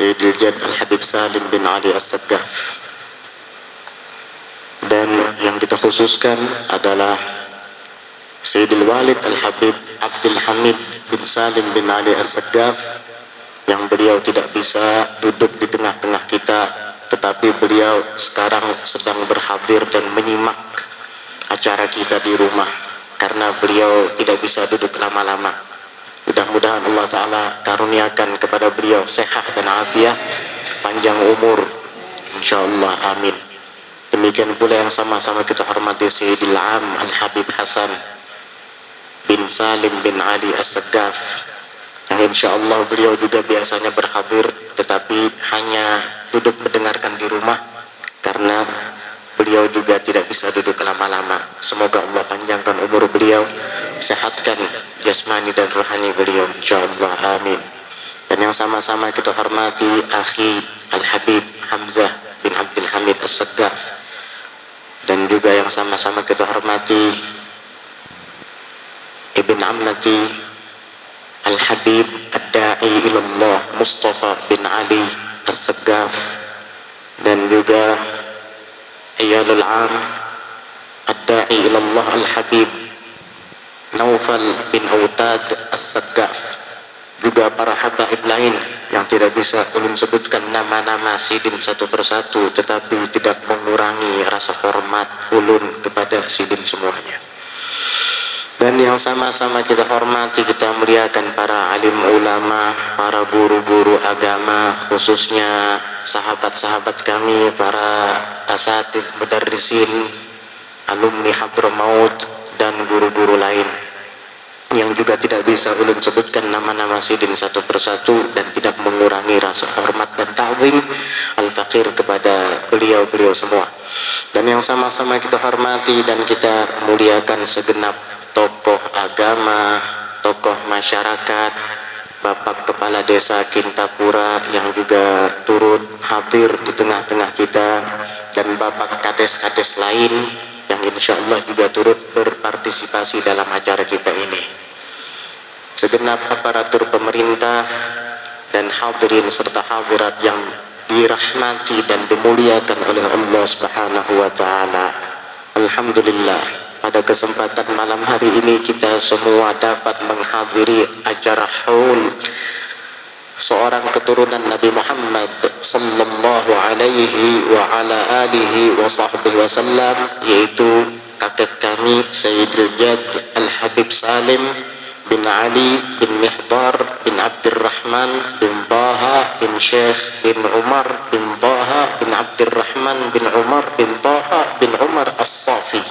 Sayyidil Jad Al-Habib Salim bin Ali As-Saggaf. Dan yang kita khususkan adalah Sayyidil Walid Al-Habib Abdul Hamid bin Salim bin Ali As-Saggaf, yang beliau tidak bisa duduk di tengah-tengah kita, tetapi beliau sekarang sedang berhadir dan menyimak acara kita di rumah, karena beliau tidak bisa duduk lama-lama. Mudah-mudahan Allah Ta'ala karuniakan kepada beliau sehat dan afiat, panjang umur, insyaallah, amin. Demikian pula yang sama-sama kita hormati Sayyidil Am Al-Habib Hasan bin Salim bin Ali As-Saggaf, yang insyaallah beliau juga biasanya berhadir tetapi hanya duduk mendengarkan di rumah karena beliau juga tidak bisa duduk lama-lama. Semoga Allah panjangkan umur beliau, sehatkan jasmani dan rohani beliau, insyaallah, amin. Dan yang sama-sama kita hormati akhi Al-Habib Hamzah bin Abdul Hamid As-Saggaf, dan juga yang sama-sama kita hormati Ibn Amnati Al-Habib Ad-Da'i Ilallah Mustafa bin Ali As-Saggaf, dan juga Iyalul Am Ad-Da'i Ilallah Al-Habib Naufal bin Autad As-Saggaf, juga para habaib lain yang tidak bisa ulun sebutkan nama-nama sidin satu persatu, tetapi tidak mengurangi rasa hormat ulun kepada sidin semuanya. Dan yang sama-sama kita hormati, kita muliakan para alim ulama, para guru-guru agama, khususnya sahabat-sahabat kami, para asatidz mudarrisin, alumni Hadramaut, dan guru-guru lain yang juga tidak bisa ulun sebutkan nama-nama sidin satu persatu, dan tidak mengurangi rasa hormat dan ta'zim al-faqir kepada beliau-beliau semua. Dan yang sama-sama kita hormati dan kita muliakan segenap tokoh agama, tokoh masyarakat, Bapak Kepala Desa Kintapura yang juga turut hadir di tengah-tengah kita, dan Bapak Kades-Kades lain yang insya Allah juga turut berpartisipasi dalam acara kita ini. Segenap aparatur pemerintah dan hadirin serta hadirat yang dirahmati dan dimuliakan oleh Allah Subhanahu wa taala. Alhamdulillah, pada kesempatan malam hari ini kita semua dapat menghadiri acara haul seorang keturunan Nabi Muhammad sallallahu alaihi wa ala alihi wa sahbihi wasallam, yaitu kakek kami Sayyidil Jad Al-Habib Salim bin Ali bin Mihdar bin Abdurrahman bin Taha bin Syekh bin Umar bin Taha bin Abdurrahman bin Umar bin Taha bin Umar As-Safi.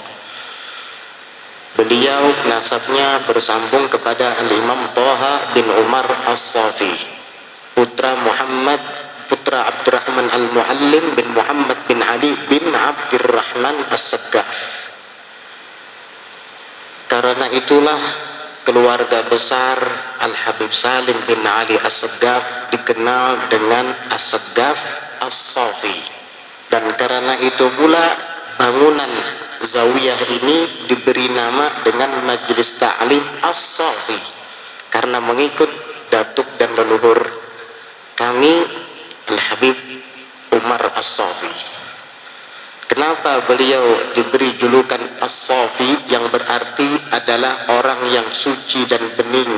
Beliau nasabnya bersambung kepada Al-Imam Taha bin Umar As-Safi, putra Abdurrahman Al-Muallim bin Muhammad bin Ali bin Abdurrahman As-Saggaf. Karena itulah keluarga besar Al-Habib Salim bin Ali As-Saggaf dikenal dengan As-Saggaf As-Safi. Dan karena itu pula bangunan zawiyah ini diberi nama dengan Majelis Ta'lim As-Safi, karena mengikut datuk dan leluhur kami Al-Habib Umar As-Safi. Kenapa beliau diberi julukan As-Safi, yang berarti adalah orang yang suci dan bening?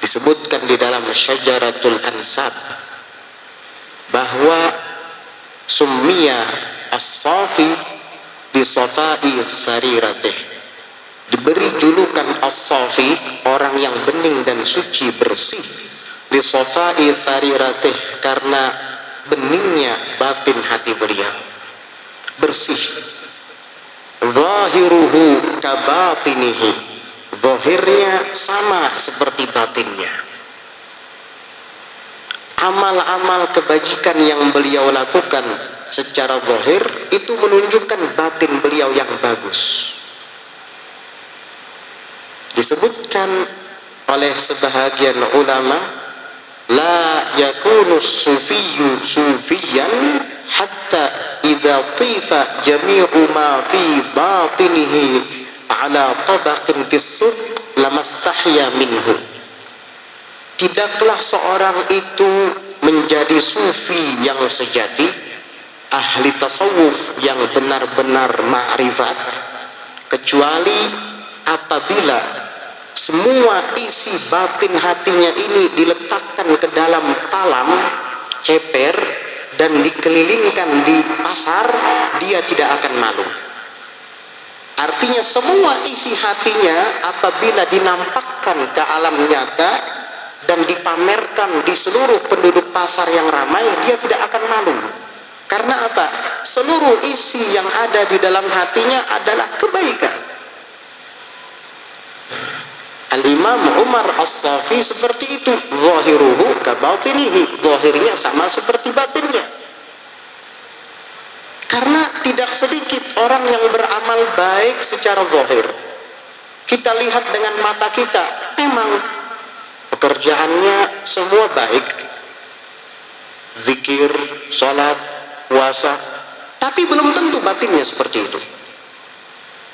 Disebutkan di dalam Syajaratul Ansab bahwa summiya As-Safi bisafai sariratih, diberi julukan As-Safi, orang yang bening dan suci bersih, bisafai sariratih, karena beningnya batin hati beliau, bersih. Zahiruhu kabatinihi, zahirnya sama seperti batinnya. Amal-amal kebajikan yang beliau lakukan secara zahir itu menunjukkan batin beliau yang bagus. Disebutkan oleh sebahagian ulama, la yakunu sufiyyu sufiyan hatta idza tifa jami'u ma fi batinihi ala tabaqin fis suf lamastahya minhu. Tidaklah seorang itu menjadi sufi yang sejati, ahli tasawuf yang benar-benar ma'rifat, kecuali apabila semua isi batin hatinya ini diletakkan ke dalam talam ceper dan dikelilingkan di pasar, dia tidak akan malu. Artinya semua isi hatinya apabila dinampakkan ke alam nyata dan dipamerkan di seluruh penduduk pasar yang ramai, dia tidak akan malu. Karena apa? Seluruh isi yang ada di dalam hatinya adalah kebaikan. Al-Imam Umar As-Safi seperti itu, zahiruhu kabatinihi, zahirnya sama seperti batinnya. Karena tidak sedikit orang yang beramal baik secara zahir. Kita lihat dengan mata kita, memang pekerjaannya semua baik, zikir, salat, puasa, tapi belum tentu batinnya seperti itu.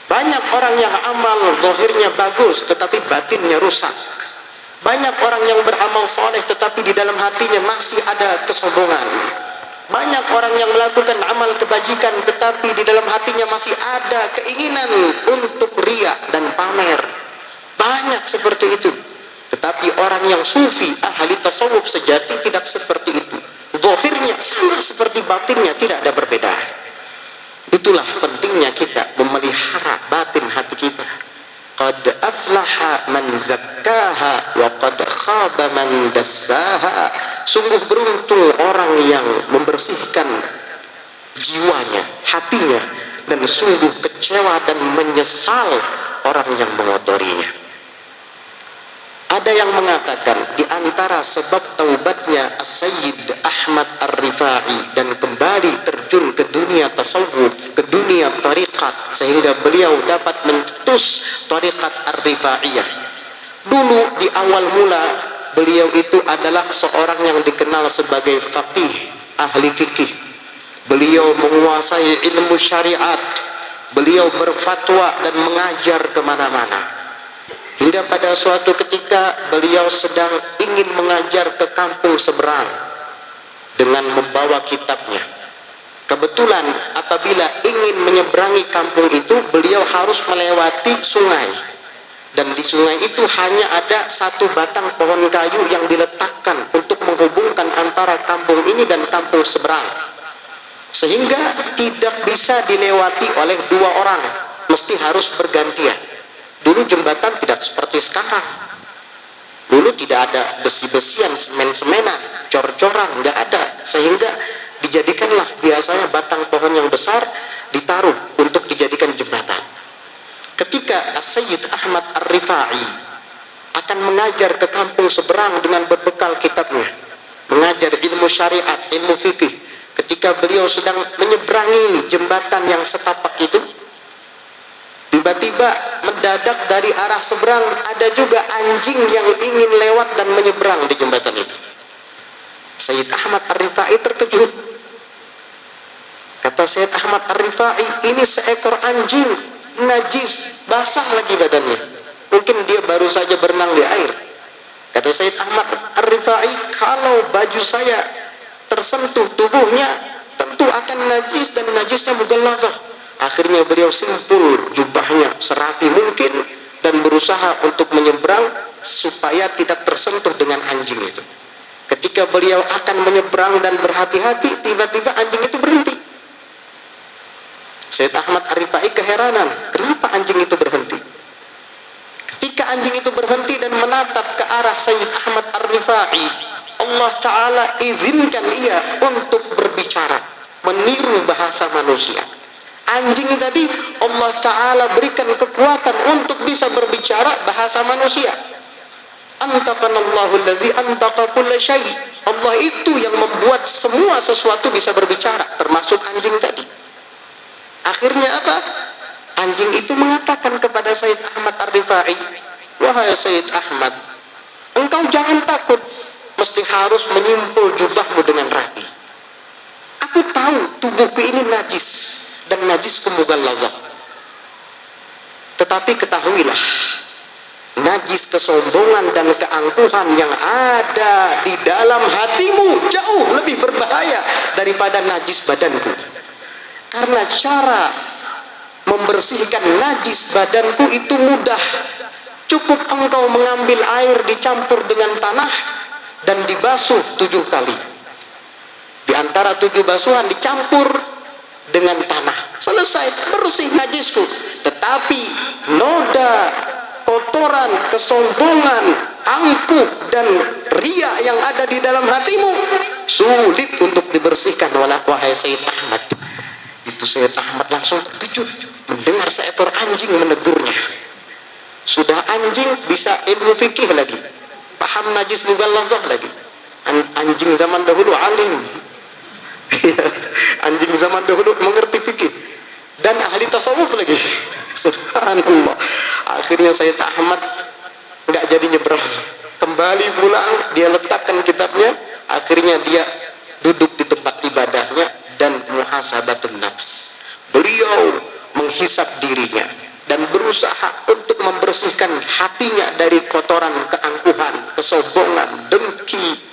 Banyak orang yang amal zahirnya bagus tetapi batinnya rusak. Banyak orang yang beramal soleh tetapi di dalam hatinya masih ada kesombongan. Banyak orang yang melakukan amal kebajikan tetapi di dalam hatinya masih ada keinginan untuk riya dan pamer. Banyak seperti itu. Tetapi orang yang sufi, ahli tasawuf sejati tidak seperti itu. Zahirnya sama seperti batinnya, tidak ada perbedaan. Itulah pentingnya kita memelihara batin hati kita. Qad aflaha man zakkaha wa qad khaba man dassaha. Sungguh beruntung orang yang membersihkan jiwanya, hatinya, dan sungguh kecewa dan menyesal orang yang mengotorinya. Ada yang mengatakan di antara sebab taubatnya As-Sayyid Ahmad Ar-Rifai dan kembali terjun ke dunia tasawuf, ke dunia tariqat, sehingga beliau dapat mencetus tariqat Ar-Rifaiyah. Dulu di awal mula beliau itu adalah seorang yang dikenal sebagai faqih, ahli fikih. Beliau menguasai ilmu syariat, beliau berfatwa dan mengajar kemana-mana. Hingga pada suatu ketika beliau sedang ingin mengajar ke kampung seberang dengan membawa kitabnya. Kebetulan apabila ingin menyeberangi kampung itu, beliau harus melewati sungai. Dan di sungai itu hanya ada satu batang pohon kayu yang diletakkan untuk menghubungkan antara kampung ini dan kampung seberang. Sehingga tidak bisa dilewati oleh dua orang, mesti harus bergantian. Dulu jembatan tidak seperti sekarang. Dulu tidak ada besi-besian, semen-semenan, cor-coran, nggak ada. Sehingga dijadikanlah biasanya batang pohon yang besar ditaruh untuk dijadikan jembatan. Ketika Sayyid Ahmad Ar-Rifai akan mengajar ke kampung seberang dengan berbekal kitabnya, mengajar ilmu syariat, ilmu fikih, ketika beliau sedang menyeberangi jembatan yang setapak itu, tiba-tiba mendadak dari arah seberang ada juga anjing yang ingin lewat dan menyeberang di jembatan itu. Sayyid Ahmad Ar-Rifai terkejut. Kata Sayyid Ahmad Ar-Rifai, ini seekor anjing najis, basah lagi badannya. Mungkin dia baru saja berenang di air. Kata Sayyid Ahmad Ar-Rifai, kalau baju saya tersentuh tubuhnya tentu akan najis dan najisnya mughalladhah. Akhirnya beliau simpul jubahnya serapi mungkin dan berusaha untuk menyeberang supaya tidak tersentuh dengan anjing itu. Ketika beliau akan menyeberang dan berhati-hati, tiba-tiba anjing itu berhenti. Sayyid Ahmad Ar-Rifai keheranan, kenapa anjing itu berhenti? Ketika anjing itu berhenti dan menatap ke arah Sayyid Ahmad Ar-Rifai, Allah Ta'ala izinkan ia untuk berbicara, meniru bahasa manusia. Anjing tadi Allah Ta'ala berikan kekuatan untuk bisa berbicara bahasa manusia. Antaqanallahu alladzi antaqa kulla syai'. Allah itu yang membuat semua sesuatu bisa berbicara, termasuk anjing tadi. Akhirnya apa? Anjing itu mengatakan kepada Sayyid Ahmad Ar-Rifai, wahai Sayyid Ahmad, engkau jangan takut, mesti harus menyimpul jubahmu dengan rapi. Aku tahu tubuhku ini najis dan najis mughalladhah. Tetapi ketahuilah, najis kesombongan dan keangkuhan yang ada di dalam hatimu jauh lebih berbahaya daripada najis badanku. Karena cara membersihkan najis badanku itu mudah. Cukup engkau mengambil air dicampur dengan tanah dan dibasuh 7 kali. Di antara 7 basuhan dicampur dengan tanah. Selesai, bersih najisku. Tetapi noda, kotoran, kesombongan, angkuh dan riya yang ada di dalam hatimu sulit untuk dibersihkan. Wahai Sayyid Ahmad. Itu Sayyid Ahmad langsung terkejut mendengar seekor anjing menegurnya. Sudah anjing bisa ilmu fikih lagi, paham najis mughalladhah lagi. Anjing zaman dahulu alim. Anjing zaman dahulu mengerti fikih dan ahli tasawuf lagi. Subhanallah. Akhirnya Sayyid Ahmad nggak jadi nyebrang, kembali pulang, dia letakkan kitabnya. Akhirnya dia duduk di tempat ibadahnya dan muhasabatun nafs. Beliau menghisap dirinya dan berusaha untuk membersihkan hatinya dari kotoran keangkuhan, kesombongan, dengki,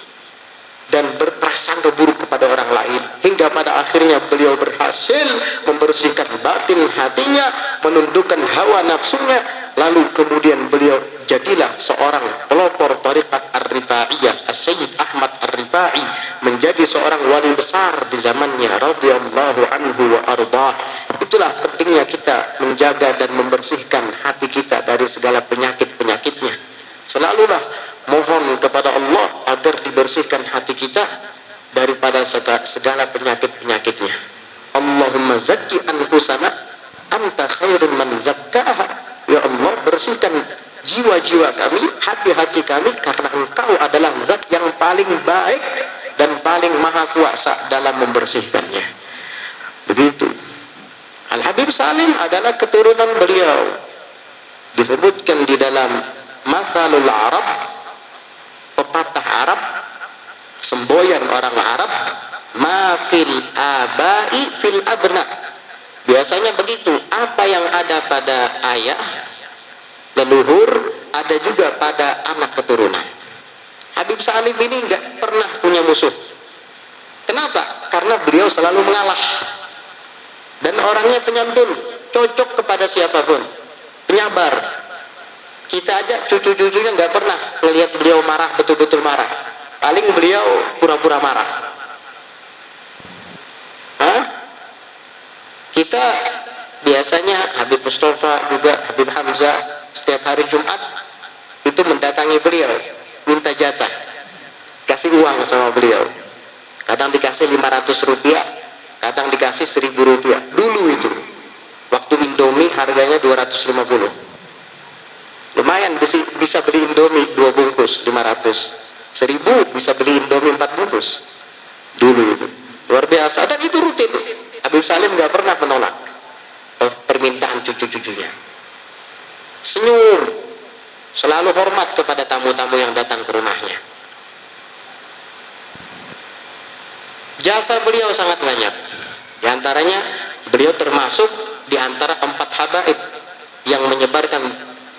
dan berprasangka buruk kepada orang lain. Hingga pada akhirnya beliau berhasil membersihkan batin hatinya, menundukkan hawa nafsunya, lalu kemudian beliau jadilah seorang pelopor tariqat Ar-Rifaiyah, As-Sayyid Ahmad Ar-Rifai, menjadi seorang wali besar di zamannya radhiyallahu anhu wa ardhah. Itulah pentingnya kita menjaga dan membersihkan hati kita dari segala penyakit-penyakitnya. Selalulah mohon kepada Allah agar dibersihkan hati kita daripada segala penyakit-penyakitnya. Allahumma zakki anfusana anta khairun man zakkaha. Ya Allah, bersihkan jiwa-jiwa kami, hati-hati kami, karena Engkau adalah zat yang paling baik dan paling maha kuasa dalam membersihkannya. Begitu. Al-Habib Salim adalah keturunan beliau. Disebutkan di dalam Mathalul Arab, pepatah Arab, semboyan orang Arab, ma fil abai fil abna. Biasanya begitu, apa yang ada pada ayah leluhur ada juga pada anak keturunan. Habib Salim ini nggak pernah punya musuh. Kenapa? Karena beliau selalu mengalah dan orangnya penyantun, cocok kepada siapapun, penyabar. Kita aja cucu-cucunya nggak pernah ngelihat beliau marah, betul-betul marah. Paling beliau pura-pura marah. Kita biasanya Habib Mustafa juga Habib Hamzah setiap hari Jumat itu mendatangi beliau, minta jatah, kasih uang sama beliau. Kadang dikasih 500 rupiah, kadang dikasih 1000 rupiah. Dulu itu, waktu Indomie harganya 250. Lumayan bisa beli Indomie 2 bungkus 500. 1000 bisa beli Indomie 4 bungkus. Dulu itu luar biasa, dan itu rutin. Habib Salim nggak pernah menolak permintaan cucu-cucunya. Senyum, selalu hormat kepada tamu-tamu yang datang ke rumahnya. Jasa beliau sangat banyak. Di antaranya beliau termasuk di antara 4 habaib yang menyebarkan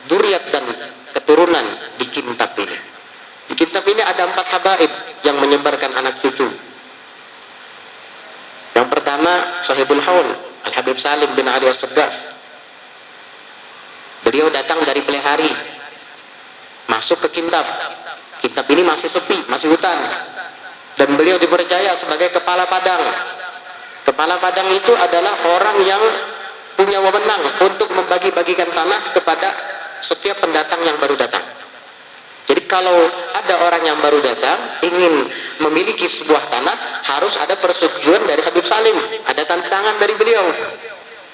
dzurriyyat dan keturunan di Kintab ini. Di Kintab ini ada 4 habaib yang menyebarkan anak cucu. Yang pertama Sahibul Haul, Al-Habib Salim bin Ali As-Saggaf. Beliau datang dari Pelehari, masuk ke Kintab. Kintab ini masih sepi, masih hutan, dan beliau dipercaya sebagai kepala padang. Kepala padang itu adalah orang yang punya wewenang untuk membagi-bagikan tanah kepada setiap pendatang yang baru datang. Jadi kalau ada orang yang baru datang ingin memiliki sebuah tanah, harus ada persetujuan dari Habib Salim, ada tanda tangan dari beliau.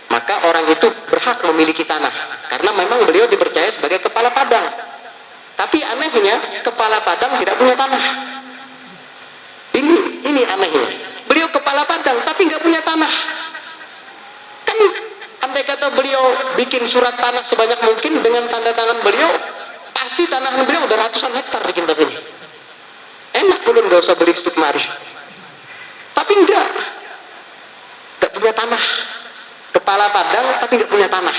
Maka orang itu berhak memiliki tanah, karena memang beliau dipercaya sebagai kepala padang. Tapi anehnya, kepala padang tidak punya tanah. Ini anehnya. Beliau kepala padang tapi nggak punya tanah. Kan andai kata beliau bikin surat tanah sebanyak mungkin dengan tanda tangan beliau, pasti tanah beliau udah ratusan hektar di Kintab ini. Enak pun nggak usah beli stuk mari. Tapi nggak punya tanah. Kepala padang tapi nggak punya tanah.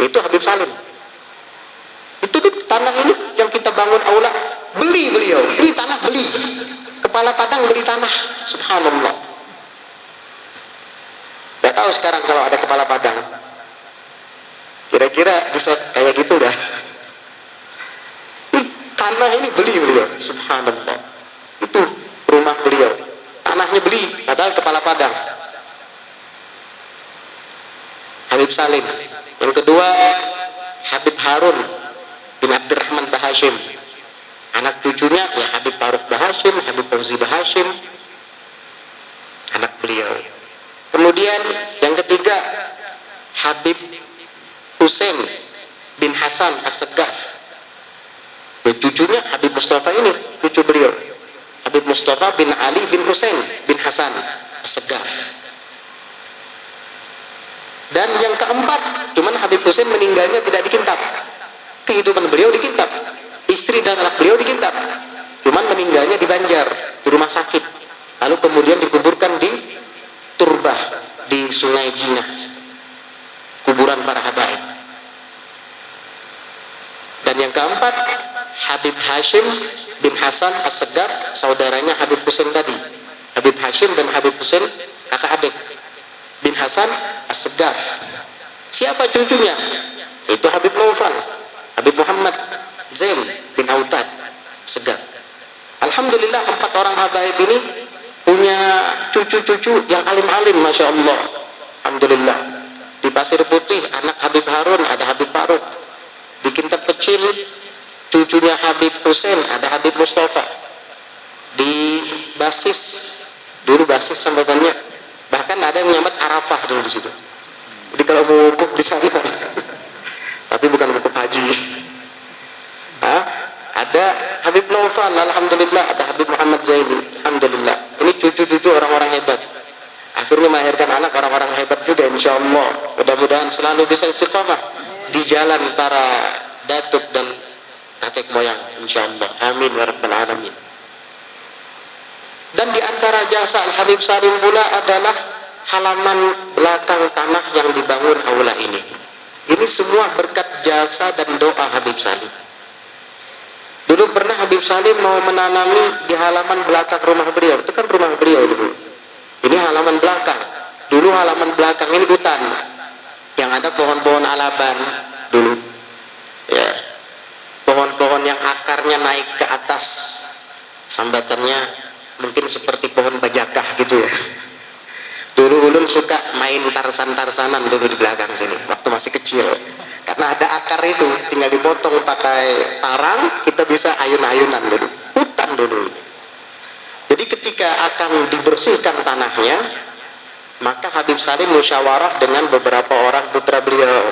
Itu Habib Salim. Itu aula, beli beliau, beli tanah, beli kepala padang, beli tanah. Subhanallah. Gak tahu sekarang kalau ada kepala padang, kira-kira bisa kayak gitu dah. Tanah ini beli beliau, subhanallah. Itu rumah beliau, tanahnya beli, padahal kepala padang. Habib Salim. Yang kedua, Habib Harun bin Abdurrahman Bahashim. Anak cucunya ya Habib Faruk Bahashim, Habib Fauzi Bahashim, anak beliau. Kemudian yang ketiga, Habib Husain bin Hasan As-Segaf. Ya, cucunya Habib Mustafa ini, cucu beliau. Habib Mustafa bin Ali bin Husain bin Hasan As-Segaf. Dan yang keempat, cuman Habib Husain meninggalnya tidak dikintab. Kehidupan beliau dikintab. Istri dan anak beliau dikintab. Cuman meninggalnya di Banjar, di rumah sakit. Lalu kemudian dikuburkan di Turbah, di Sungai Jingah. Kuburan para habaib. Dan yang keempat, Habib Hashim bin Hasan As-Segaf, saudaranya Habib Husain tadi. Habib Hashim dan Habib Husain kakak adik. Bin Hasan As-Segaf. Siapa cucunya? Itu Habib Naufal, Habib Muhammad Zain bin Autad Segaf. Alhamdulillah, 4 orang habaib ini punya cucu-cucu yang alim-alim, masya Allah. Alhamdulillah. Di Pasir Putih, anak Habib Harun ada Habib Faruk. Di Kintab Kecil, cucunya Habib Husain ada Habib Mustafa. Di Basis, dulu Basis sambatannya, bahkan ada yang menyambat Arafah dulu di situ. Jadi kalau mau wukuf di sana, tapi bukan wukuf haji. Ada Habib Naufal, alhamdulillah. Ada Habib Muhammad Zaini, alhamdulillah. Ini cucu-cucu orang-orang hebat. Akhirnya melahirkan anak orang-orang hebat juga, insya Allah. Mudah-mudahan selalu bisa istiqamah di jalan para datuk dan kakek moyang, insya Allah. Amin ya rabbal alamin. Dan di antara jasa Al-Habib Salim pula adalah halaman belakang tanah yang dibangun aula ini. Ini semua berkat jasa dan doa Habib Salim. Dulu pernah Habib Salim mau menanami di halaman belakang rumah beliau. Itu kan rumah beliau dulu. Ini halaman belakang. Dulu halaman belakang ini hutan, yang ada pohon-pohon alaban dulu. Ya, pohon-pohon yang akarnya naik ke atas, sambatannya mungkin seperti pohon bajakah gitu ya. Dulu ulun suka main tarsan-tarsanan dulu di belakang sini waktu masih kecil. Karena ada akar itu, tinggal dipotong pakai parang, kita bisa ayun-ayunan dulu. Hutan dulu. Jadi ketika akan dibersihkan tanahnya, maka Habib Salim musyawarah dengan beberapa orang putra beliau.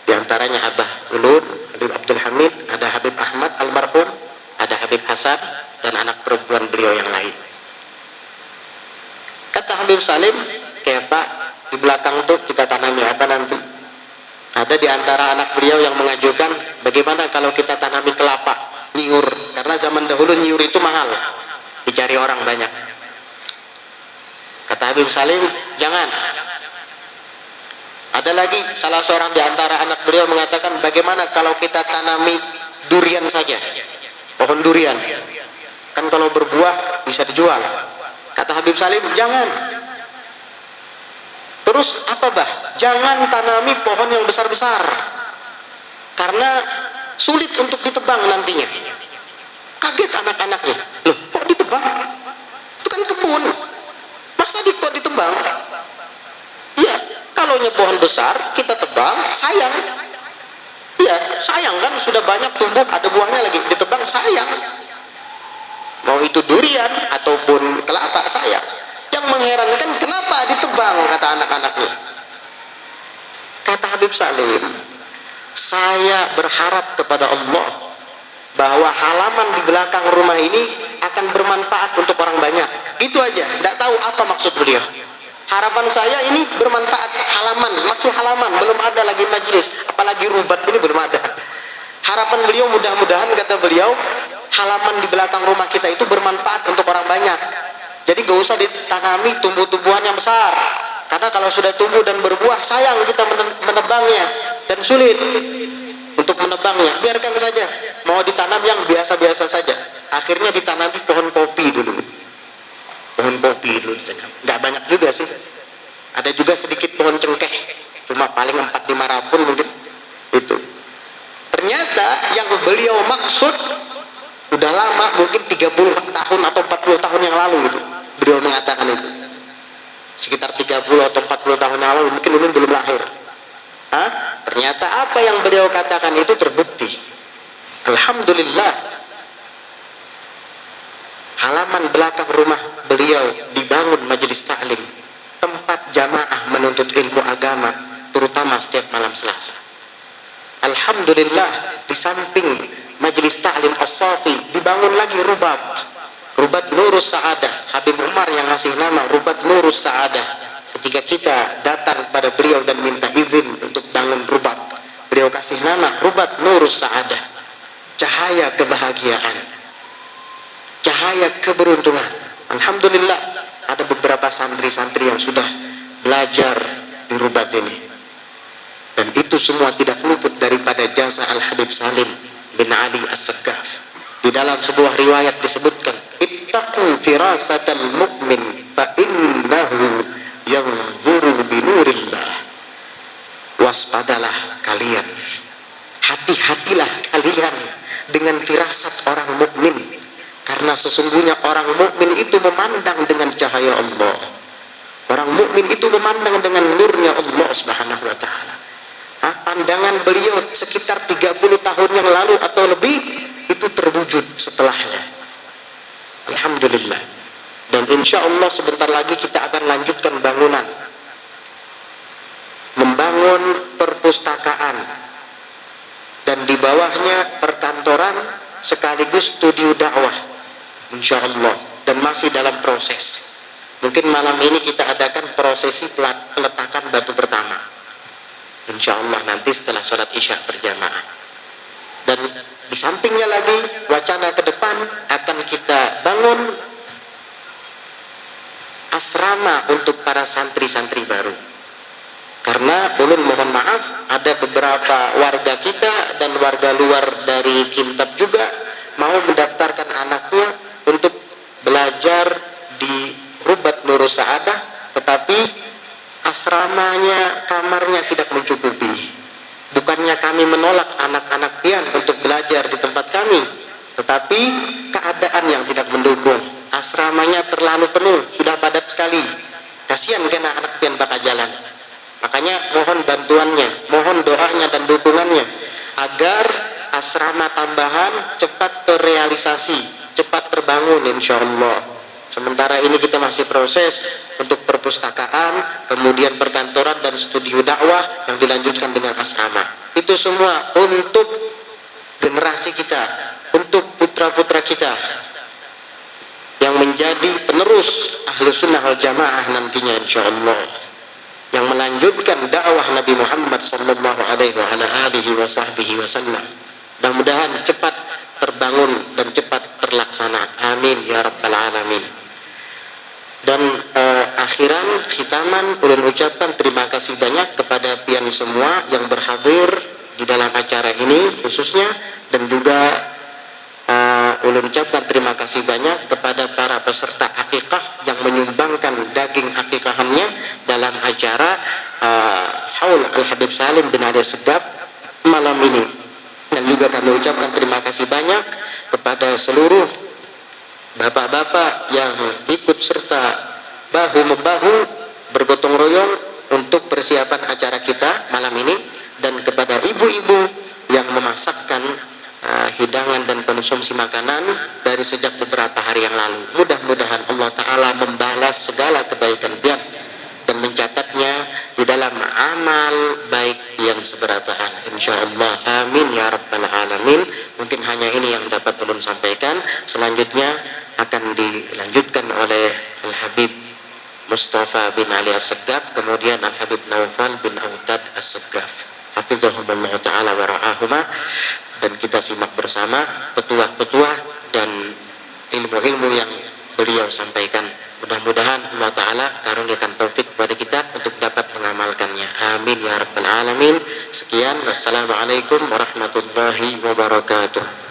Di antaranya Abah Ulun, Habib Abdul Hamid, ada Habib Ahmad almarhum, ada Habib Hasan, dan anak perempuan beliau yang lain. Kata Habib Salim, kayak Pak, di belakang tuh kita tanami apa nanti? Ada di antara anak beliau yang mengajukan, bagaimana kalau kita tanami kelapa, nyiur? Karena zaman dahulu nyiur itu mahal, dicari orang banyak. Kata Habib Salim, jangan. Ada lagi salah seorang di antara anak beliau mengatakan, bagaimana kalau kita tanami durian saja, pohon durian? Kan kalau berbuah bisa dijual. Kata Habib Salim, jangan. Terus apa bah? Jangan tanami pohon yang besar-besar, karena sulit untuk ditebang nantinya. Kaget anak-anaknya. Loh, kok ditebang? Itu kan kebun. Masa kok ditebang? Iya, kalau pohon besar kita tebang, sayang. Iya, sayang kan, sudah banyak tumbuh, ada buahnya lagi, ditebang sayang. Mau itu durian ataupun kelapa, sayang. Yang mengherankan, kenapa ditebang, kata anak-anaknya. Kata Habib Salim, saya berharap kepada Allah bahwa halaman di belakang rumah ini akan bermanfaat untuk orang banyak. Itu aja, tidak tahu apa maksud beliau. Harapan saya ini bermanfaat, halaman, masih halaman, belum ada lagi majelis, apalagi rubat ini belum ada. Harapan beliau, mudah-mudahan kata beliau, halaman di belakang rumah kita itu bermanfaat untuk orang banyak. Jadi gak usah ditanami tumbuh-tumbuhan yang besar, karena kalau sudah tumbuh dan berbuah sayang kita menebangnya dan sulit. untuk menebangnya. Biarkan saja, mau ditanam yang biasa-biasa saja. Akhirnya ditanami pohon kopi dulu. Pohon kopi dulu ditanam. Nggak banyak juga sih. Ada juga sedikit pohon cengkeh, cuma paling 4-5 rapun mungkin itu. Ternyata yang beliau maksud udah lama, mungkin 30 tahun atau 40 tahun yang lalu itu beliau mengatakan itu. Sekitar 30 atau 40 tahun yang lalu, mungkin Ulun belum lahir. Ternyata apa yang beliau katakan itu terbukti. Alhamdulillah, halaman belakang rumah beliau dibangun majelis taklim, tempat jamaah menuntut ilmu agama, terutama setiap malam Selasa. Alhamdulillah, di samping majelis taklim As-Safi dibangun lagi Rubat Nurus Sa'adah. Habib Umar yang ngasih nama Rubat Nurus Sa'adah. Ketika kita datang pada beliau dan minta izin untuk bangun Rubat, beliau kasih nama Rubat Nurus Sa'adah, cahaya kebahagiaan, cahaya keberuntungan. Alhamdulillah, ada beberapa santri-santri yang sudah belajar di Rubat ini, dan itu semua tidak luput daripada jasa Al-Habib Salim bin Ali As-Saggaf. Di dalam sebuah riwayat disebutkan, ittaqu firasatal mu'min fa innahu yanzuru binurillah. Waspadalah kalian, hati-hatilah kalian dengan firasat orang mukmin, karena sesungguhnya orang mukmin itu memandang dengan cahaya Allah. Orang mukmin itu memandang dengan nurnya Allah Subhanahu wa taala. Pandangan beliau sekitar 30 tahun yang lalu atau lebih itu terwujud setelahnya. Alhamdulillah. Dan insya Allah sebentar lagi kita akan lanjutkan bangunan, membangun perpustakaan, dan di bawahnya perkantoran sekaligus studio dakwah, insya Allah, dan masih dalam proses. Mungkin malam ini kita adakan prosesi peletakan batu pertama, insya Allah nanti setelah sholat isya berjamaah. Dan di sampingnya lagi wacana ke depan akan kita bangun asrama untuk para santri-santri baru. Karena ulun mohon maaf, ada beberapa warga kita dan warga luar dari Kintab juga mau mendaftarkan anaknya untuk belajar di Rubat Nurus Sa'adah, tetapi asramanya, kamarnya tidak mencukupi. Bukannya kami menolak anak-anak pian untuk belajar di tempat kami, tetapi keadaan yang tidak mendukung. Asramanya terlalu penuh, sudah padat sekali. Kasihan kan anak pian bakal jalan. Makanya mohon bantuannya, mohon doanya dan dukungannya agar asrama tambahan cepat terrealisasi, cepat terbangun insya Allah. Sementara ini kita masih proses untuk perpustakaan, kemudian perkantoran dan studio dakwah yang dilanjutkan dengan asrama. Itu semua untuk generasi kita, untuk putra-putra kita yang menjadi penerus Ahlus Sunnah wal Jamaah nantinya insya Allah, yang melanjutkan dakwah Nabi Muhammad sallallahu alaihi wasallam. Mudah-mudahan cepat terbangun dan cepat terlaksana. Amin ya rabbal alamin. Dan akhiran khitaman ulun ucapkan terima kasih banyak kepada pian semua yang berhadir di dalam acara ini khususnya, dan juga ulun ucapkan terima kasih banyak kepada para peserta akikah yang menyumbangkan daging akikahannya dalam acara Haul Al-Habib Salim bin Ali As-Saggaf malam ini. Dan juga kami ucapkan terima kasih banyak kepada seluruh bapak-bapak yang ikut serta bahu-membahu bergotong royong untuk persiapan acara kita malam ini, dan kepada ibu-ibu yang memasakkan hidangan dan konsumsi makanan dari sejak beberapa hari yang lalu. Mudah-mudahan Allah Ta'ala membalas segala kebaikan pian dan mencatatnya di dalam amal baik yang seberatahan insyaallah. Amin ya rabbal alamin. Mungkin hanya ini yang dapat ulun sampaikan. Selanjutnya akan dilanjutkan oleh Al-Habib Mustafa bin Ali As-Saggaf, kemudian Al-Habib Naufal bin Autad As-Saggaf hafizahumullah ta'ala wa ra'ahuma, dan kita simak bersama petuah-petuah dan ilmu-ilmu yang beliau sampaikan. mudah-mudahan Allah Ta'ala karuniakan taufik kepada kita untuk dapat mengamalkannya. Amin ya rabbal alamin. Sekian, wassalamualaikum warahmatullahi wabarakatuh.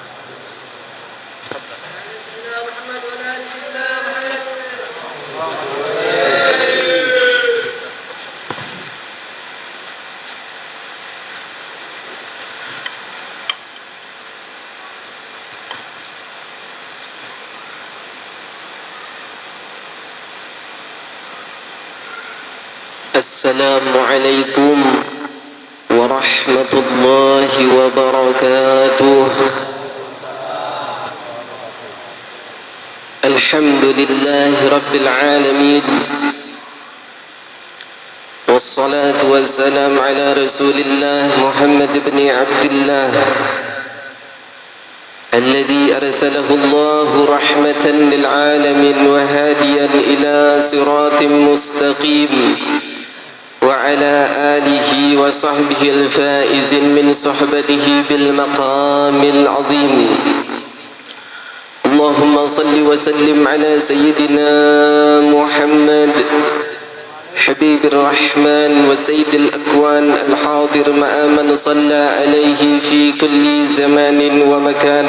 Assalamualaikum warahmatullahi wabarakatuh. Alhamdulillahi rabbil alamin. Wassalatu wassalam ala rasulillah Muhammad ibn Abdullah الذي أرسله الله رحمة للعالمين وهاديا إلى صراط مستقيم وعلى آله وصحبه الفائز من صحبته بالمقام العظيم. اللهم صل وسلم على سيدنا محمد حبيب الرحمن وسيد الأكوان الحاضر مع من صلى عليه في كل زمان ومكان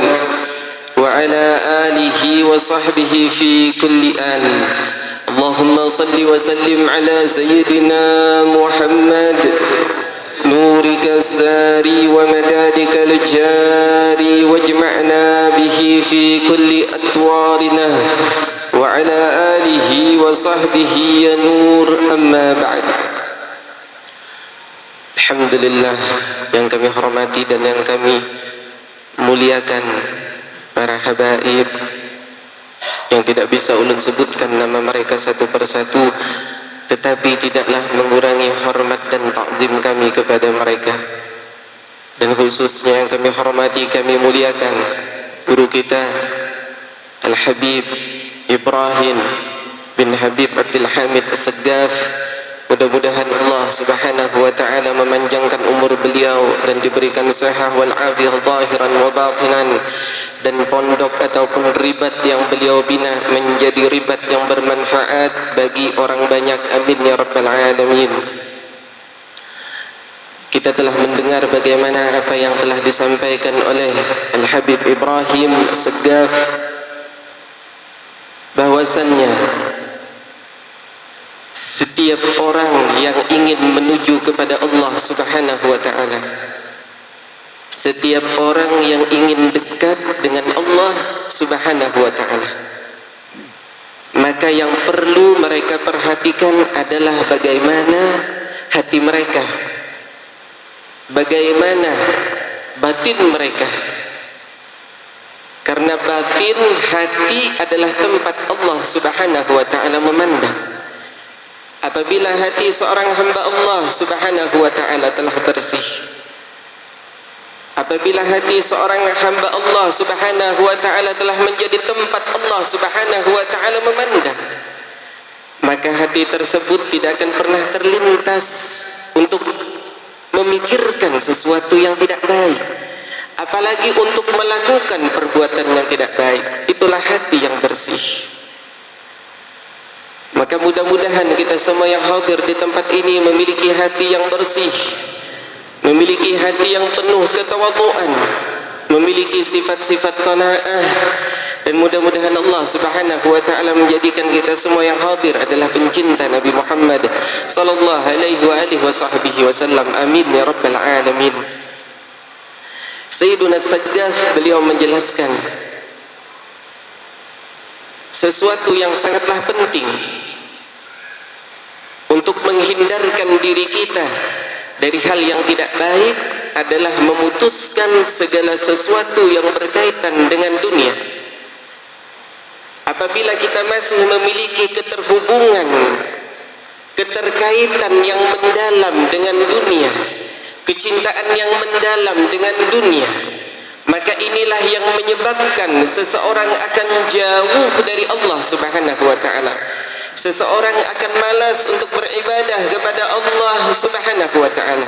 وعلى آله وصحبه في كل آن. اللهم صل وسلم على سيدنا محمد نورك الساري ومدادك الجاري واجمعنا به في كل أطوارنا وعلى آله وصحبه يا نور. أما بعد. Alhamdulillah, yang kami hormati dan yang kami muliakan para habaib yang tidak bisa ulun sebutkan nama mereka satu persatu, tetapi tidaklah mengurangi hormat dan takzim kami kepada mereka. Dan khususnya yang kami hormati, kami muliakan guru kita Al-Habib Ibrahim bin Habib Abdul Hamid As-Saggaf. Mudah-mudahan Allah Subhanahu wa taala memanjangkan umur beliau dan diberikan sehat wal afiyah zahiran wa batinan, dan pondok ataupun ribat yang beliau bina menjadi ribat yang bermanfaat bagi orang banyak. Amin ya rabbal alamin. Kita telah mendengar bagaimana apa yang telah disampaikan oleh Al-Habib Ibrahim As-Saggaf, bahwasannya setiap orang yang ingin menuju kepada Allah Subhanahu wa taala, setiap orang yang ingin dekat dengan Allah Subhanahu wa taala, maka yang perlu mereka perhatikan adalah bagaimana hati mereka, bagaimana batin mereka. Karena batin hati adalah tempat Allah Subhanahu wa taala memandang. Apabila hati seorang hamba Allah Subhanahu wa taala telah bersih, apabila hati seorang hamba Allah Subhanahu wa taala telah menjadi tempat Allah Subhanahu wa taala memandang, maka hati tersebut tidak akan pernah terlintas untuk memikirkan sesuatu yang tidak baik, apalagi untuk melakukan perbuatan yang tidak baik. Itulah hati yang bersih. Maka mudah-mudahan kita semua yang hadir di tempat ini memiliki hati yang bersih, memiliki hati yang penuh ketawaduan, memiliki sifat-sifat qanaah, dan mudah-mudahan Allah Subhanahu wa taala menjadikan kita semua yang hadir adalah pencinta Nabi Muhammad sallallahu alaihi wasallam. Amin ya rabbal alamin. Sayyiduna As-Saggaf beliau menjelaskan sesuatu yang sangatlah penting untuk menghindarkan diri kita dari hal yang tidak baik adalah memutuskan segala sesuatu yang berkaitan dengan dunia. Apabila kita masih memiliki keterhubungan, keterkaitan yang mendalam dengan dunia, kecintaan yang mendalam dengan dunia, maka inilah yang menyebabkan seseorang akan jauh dari Allah Subhanahu wa taala. Seseorang akan malas untuk beribadah kepada Allah Subhanahu wa taala.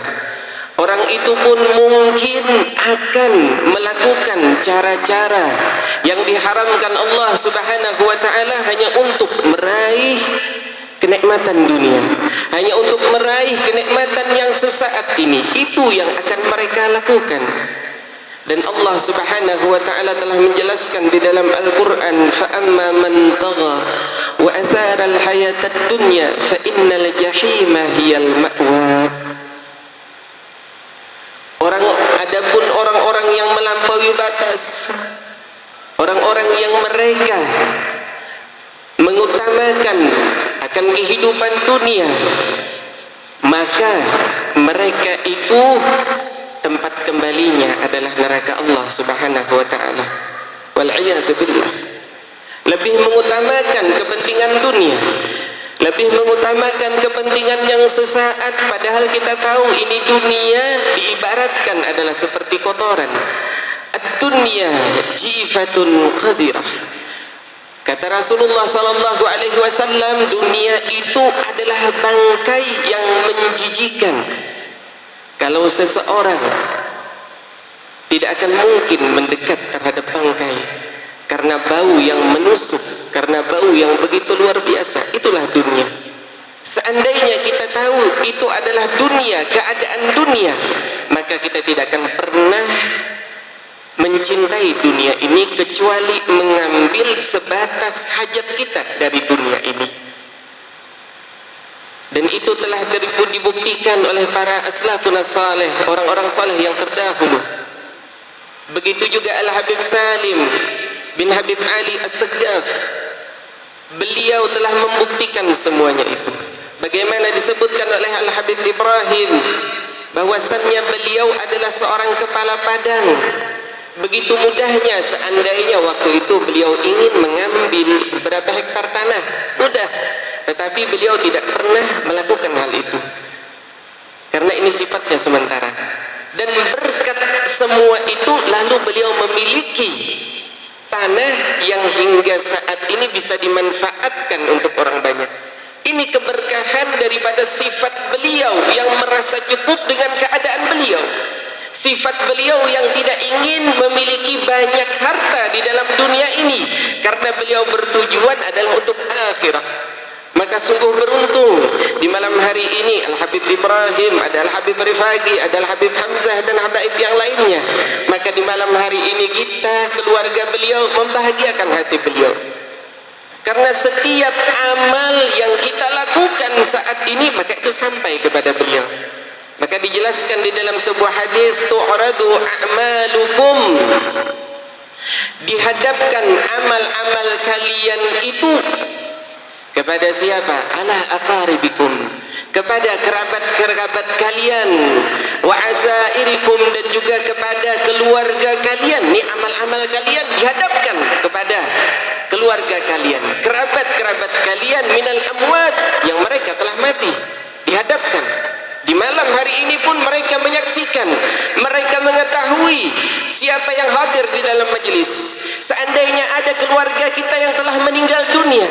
Orang itu pun mungkin akan melakukan cara-cara yang diharamkan Allah Subhanahu wa taala hanya untuk meraih meraih kenikmatan dunia, hanya untuk meraih kenikmatan yang sesaat ini. Itu yang akan mereka lakukan. Dan Allah Subhanahu wa taala telah menjelaskan di dalam Al-Qur'an, fa amma man tagha wa athara al-hayata ad-dunya fa innal jahima hiyal ma'wa. Adapun orang-orang yang melampaui batas, orang-orang yang mereka mengutamakan akan kehidupan dunia, maka mereka itu tempat kembalinya adalah neraka Allah Subhanahu wa taala. Wal iyadu billah. Lebih mengutamakan kepentingan dunia, lebih mengutamakan kepentingan yang sesaat, padahal kita tahu ini dunia diibaratkan adalah seperti kotoran. Ad-dunya jifatun qadirah. Kata Rasulullah sallallahu alaihi wasallam, dunia itu adalah bangkai yang menjijikan. Kalau seseorang tidak akan mungkin mendekat terhadap bangkai karena bau yang menusuk, karena bau yang begitu luar biasa. Itulah dunia. Seandainya kita tahu itu adalah dunia, keadaan dunia, maka kita tidak akan pernah mencintai dunia ini kecuali mengambil sebatas hajat kita dari dunia ini. Dan itu telah dibuktikan oleh para aslafun salih, orang-orang saleh yang terdahulu. Begitu juga Al-Habib Salim bin Habib Ali As-Saggaf, beliau telah membuktikan semuanya itu. Bagaimana disebutkan oleh Al-Habib Ibrahim bahwasannya beliau adalah seorang kepala padang. Begitu mudahnya seandainya waktu itu beliau ingin mengambil beberapa hektar tanah, mudah. Tetapi beliau tidak pernah melakukan hal itu, karena ini sifatnya sementara. Dan berkat semua itu lalu beliau memiliki tanah yang hingga saat ini bisa dimanfaatkan untuk orang banyak. Ini keberkahan daripada sifat beliau yang merasa cukup dengan keadaan beliau. Sifat beliau yang tidak ingin memiliki banyak harta di dalam dunia ini, karena beliau bertujuan adalah untuk akhirat. Maka sungguh beruntung di malam hari ini Al-Habib Ibrahim, ada Al-Habib Rifaqi, ada Al-Habib Hamzah dan habaib yang lainnya. Maka di malam hari ini kita, keluarga beliau, membahagiakan hati beliau. Karena setiap amal yang kita lakukan saat ini, maka itu sampai kepada beliau. Maka dijelaskan di dalam sebuah hadis, tu'radu a'malukum, dihadapkan amal-amal kalian itu kepada siapa? Ala aqaribikum, kepada kerabat-kerabat kalian, wa azairikum, dan juga kepada keluarga kalian. Ini amal-amal kalian dihadapkan kepada keluarga kalian, kerabat-kerabat kalian minal amwat, yang mereka telah mati, dihadapkan. Di malam hari ini pun mereka menyaksikan, mereka mengetahui siapa yang hadir di dalam majelis. Seandainya ada keluarga kita yang telah meninggal dunia,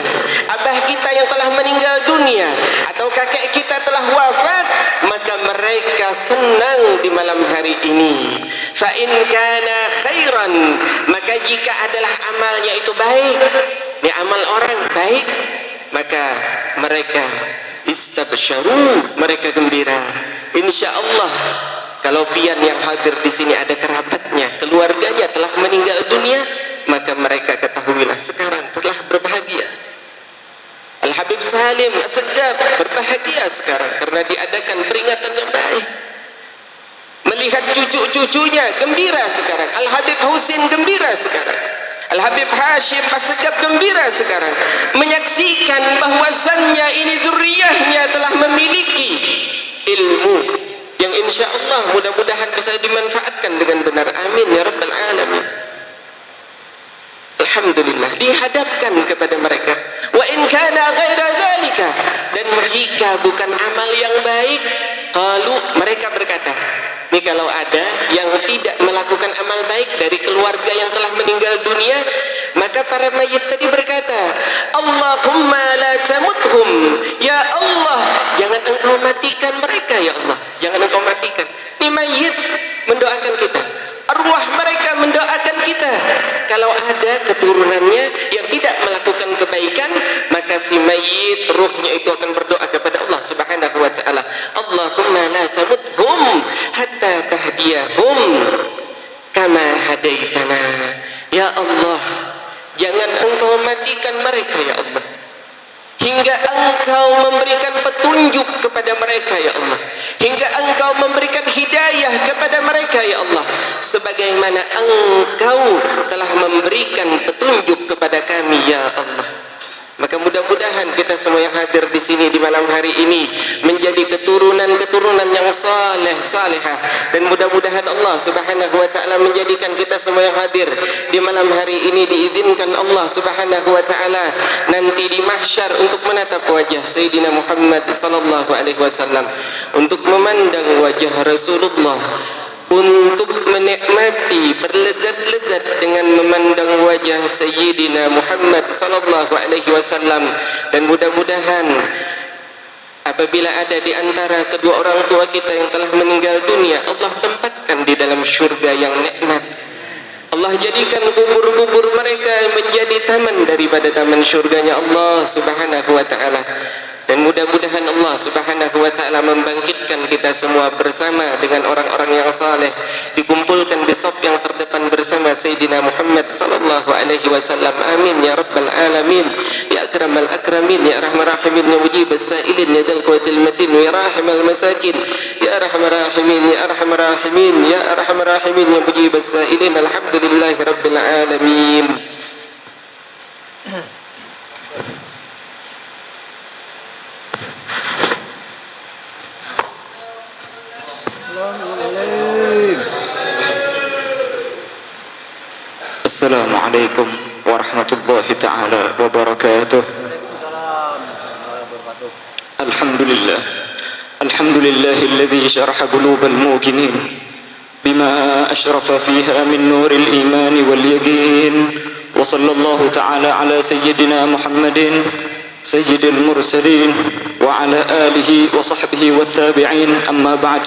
abah kita yang telah meninggal dunia, atau kakek kita telah wafat, maka mereka senang di malam hari ini. Fa in kana khairan, maka jika adalah amalnya itu baik, ini amal orang baik, maka mereka istabsyaru, mereka gembira. Insyaallah kalau pian yang hadir di sini ada kerabatnya, keluarganya telah meninggal dunia, maka mereka ketahuilah sekarang telah berbahagia. Al-Habib Salim As-Saggaf berbahagia sekarang karena diadakan peringatan yang baik. Melihat cucu-cucunya gembira sekarang. Al-Habib Husin gembira sekarang. Al-Habib Hashim As-Saggaf gembira sekarang, menyaksikan bahwasannya ini dzurriyyahnya telah memiliki ilmu yang insyaallah mudah-mudahan bisa dimanfaatkan dengan benar. Amin ya rabbal alamin. Alhamdulillah, dihadapkan kepada mereka. Wa in kana ghaira dzalika, dan jika bukan amal yang baik, qalu, mereka berkata, ini kalau ada yang tidak melakukan amal baik dari keluarga yang telah meninggal dunia, maka para mayit tadi berkata, Allahumma la tamuthum, ya Allah, jangan engkau matikan mereka, ya Allah, jangan engkau matikan. Ini mayit mendoakan kita, arwah mereka mendoakan kita. Kalau ada keturunannya yang tidak melakukan kebaikan, maka maka si mayit ruhnya itu akan berdoa kepada Allah Subhanahu wa taala, Allahumma la tamuthum hatta tahdiyahum kama hadaitana. Ya Allah, jangan engkau matikan mereka ya Allah, hingga engkau memberikan petunjuk kepada mereka ya Allah, hingga engkau memberikan hidayah kepada mereka ya Allah, sebagaimana engkau telah memberikan petunjuk kepada kami ya Allah. Maka mudah-mudahan kita semua yang hadir di sini di malam hari ini menjadi keturunan-keturunan yang saleh-salehah, dan mudah-mudahan Allah Subhanahu wa taala menjadikan kita semua yang hadir di malam hari ini diizinkan Allah Subhanahu wa taala nanti di mahsyar untuk menatap wajah Sayyidina Muhammad sallallahu alaihi wasallam, untuk memandang wajah Rasulullah, untuk menikmati berlezat-lezat dengan memandang wajah Sayyidina Muhammad sallallahu alaihi wasallam. Dan mudah-mudahan apabila ada di antara kedua orang tua kita yang telah meninggal dunia, Allah tempatkan di dalam syurga yang nikmat. Allah jadikan kubur-kubur mereka menjadi taman daripada taman syurganya Allah Subhanahu wa taala. Dan mudah-mudahan Allah Subhanahu wa taala membangkitkan kita semua bersama dengan orang-orang yang saleh, dikumpulkan di saf yang terdepan bersama Sayyidina Muhammad sallallahu alaihi wasallam. Amin ya rabbal alamin. Ya akramal akramin, ya arhamar rahimin, ya mujibas sailin, ya dzal quwwatil matin, ya rahimal masakin, ya arhamar rahimin, ya arhamar rahimin, ya arhamar rahimin, ya mujibas sailin. Alhamdulillahi rabbil alamin. Assalamualaikum warahmatullahi ta'ala wabarakatuh. Alhamdulillah, alhamdulillahilladzi syaraha qulubal muqinin bima ashrafa fiha min nuril iman wal yaqin, wa sallallahu ta'ala ala sayyidina Muhammadin sayyidil mursalin wa ala alihi wa sahbihi wat tabi'in. Amma ba'd.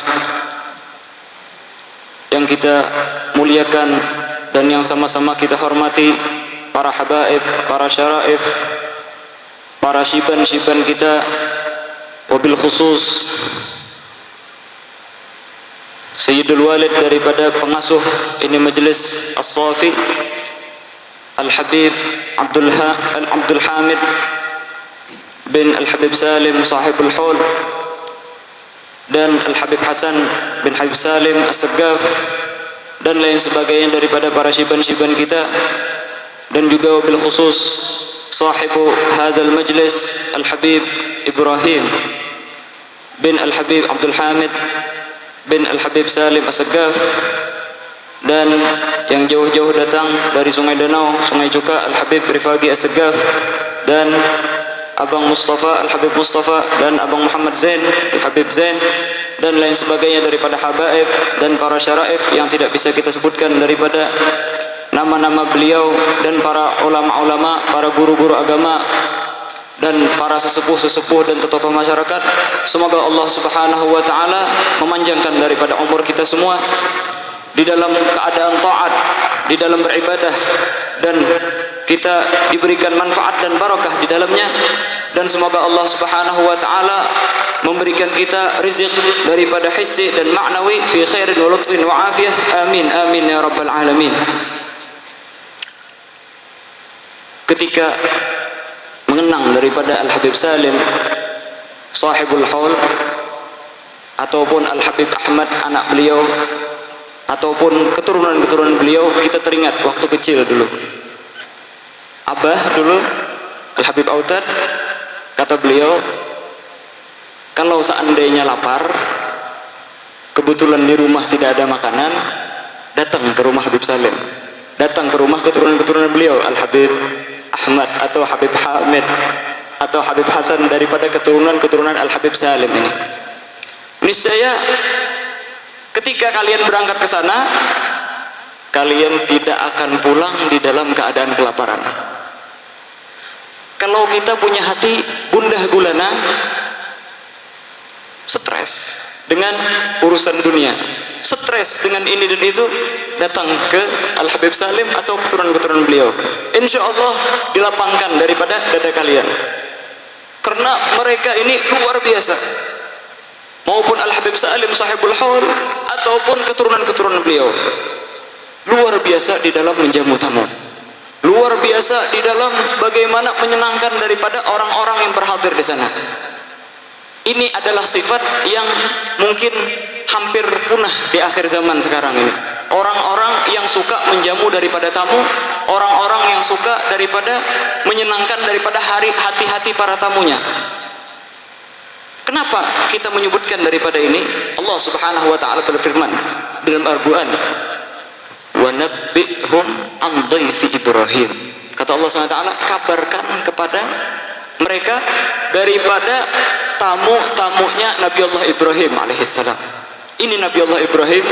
Yang kita muliakan dan yang sama-sama kita hormati para habaib, para syaraif, para syiban-syiban kita, wabil khusus Sayyidul Walid daripada pengasuh ini majlis As-Safi, Al-Habib Abdul Hamid bin Al-Habib Salim sahibul haul, dan Al-Habib Hasan bin Habib Salim As-Saggaf, dan lain sebagainya daripada para syiban-syiban kita. Dan juga wabil khusus sahibu hadzal majlis Al-Habib Ibrahim bin Al-Habib Abdul Hamid bin Al-Habib Salim As-Saggaf, dan yang jauh-jauh datang dari Sungai Danau, Sungai Cuka, Al-Habib Rifaqi As-Saggaf, dan Abang Mustafa, Al-Habib Mustafa, dan Abang Muhammad Zain, Al-Habib Zain, dan lain sebagainya daripada habaib dan para syaraif yang tidak bisa kita sebutkan daripada nama-nama beliau, dan para ulama-ulama, para guru-guru agama, dan para sesepuh-sesepuh dan tokoh masyarakat. Semoga Allah Subhanahu wa taala memanjangkan daripada umur kita semua di dalam keadaan taat, di dalam beribadah, dan kita diberikan manfaat dan barakah di dalamnya. Dan semoga Allah Subhanahu wa taala memberikan kita rizq daripada hissi dan ma'nawi fi khairin wa lutfin wa afiyah. Amin amin ya rabbal alamin. Ketika mengenang daripada Al-Habib Salim sahibul haul, ataupun Al-Habib Ahmad anak beliau, ataupun keturunan-keturunan beliau, kita teringat waktu kecil dulu. Abah dulu, Al-Habib Autad, kata beliau, kalau seandainya lapar, kebetulan di rumah tidak ada makanan, datang ke rumah Habib Salim, datang ke rumah keturunan-keturunan beliau, Al-Habib Ahmad atau Habib Hamid atau Habib Hasan daripada keturunan-keturunan Al-Habib Salim ini. Niscaya ketika kalian berangkat ke sana, kalian tidak akan pulang di dalam keadaan kelaparan. Kalau kita punya hati gundah gulana, stres dengan urusan dunia, stres dengan ini dan itu, datang ke Al-Habib Salim atau keturunan-keturunan beliau. Insya Allah dilapangkan daripada dada kalian. karena mereka ini luar biasa. Maupun Al-Habib Salim sahibul haul ataupun keturunan-keturunan beliau, luar biasa di dalam menjamu tamu, luar biasa di dalam bagaimana menyenangkan daripada orang-orang yang berhadir di sana. Ini adalah sifat yang mungkin hampir punah di akhir zaman sekarang ini. Orang-orang yang suka menjamu daripada tamu, orang-orang yang suka daripada menyenangkan daripada hati-hati para tamunya. Kenapa kita menyebutkan daripada ini? Allah Subhanahu wa taala berfirman dalam Al-Qur'an, "Wa nabbihum an dhaifi Ibrahim." Kata Allah Subhanahu wa taala, kabarkan kepada mereka daripada tamu-tamunya Nabi Allah Ibrahim alaihissalam. Ini Nabi Allah Ibrahim.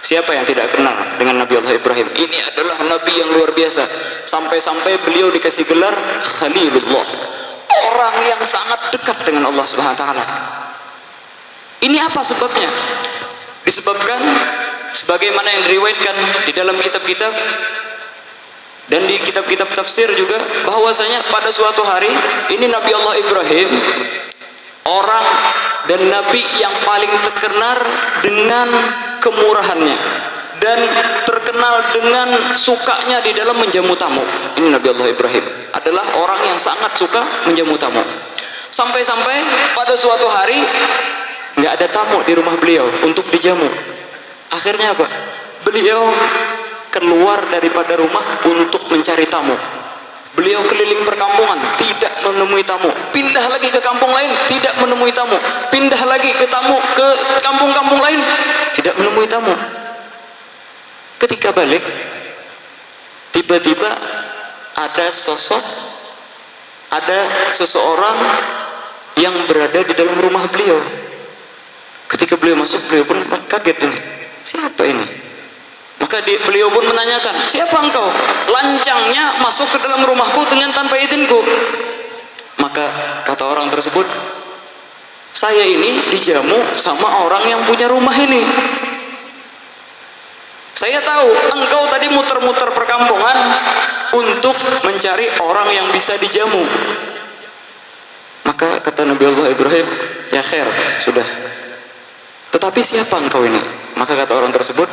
Siapa yang tidak kenal dengan Nabi Allah Ibrahim? Ini adalah Nabi yang luar biasa. Sampai-sampai beliau dikasih gelar Khalilullah, orang yang sangat dekat dengan Allah Subhanahu wa taala. Ini apa sebabnya? Disebabkan sebagaimana yang diriwayatkan di dalam kitab-kitab dan di kitab-kitab tafsir juga, bahwasanya pada suatu hari ini Nabi Allah Ibrahim orang dan Nabi yang paling terkenal dengan kemurahannya dan terkenal dengan sukanya di dalam menjamu tamu. Ini Nabi Allah Ibrahim adalah orang yang sangat suka menjamu tamu. Sampai-sampai pada suatu hari nggak ada tamu di rumah beliau untuk dijamu. Akhirnya apa? Beliau keluar daripada rumah untuk mencari tamu. Beliau keliling perkampungan, tidak menemui tamu. Pindah lagi ke kampung lain, tidak menemui tamu. Pindah lagi ke kampung-kampung lain, tidak menemui tamu. Ketika balik, tiba-tiba ada seseorang yang berada di dalam rumah beliau. Ketika beliau masuk, beliau pun kaget, ini siapa ini? Maka beliau pun menanyakan, siapa engkau? Lancangnya masuk ke dalam rumahku dengan tanpa izinku. Maka kata orang tersebut, saya ini dijamu sama orang yang punya rumah ini. Saya tahu engkau tadi muter-muter perkampungan untuk mencari orang yang bisa dijamu. Maka kata Nabi Allah Ibrahim, ya khair, sudah. Tetapi siapa engkau ini? Maka kata orang tersebut,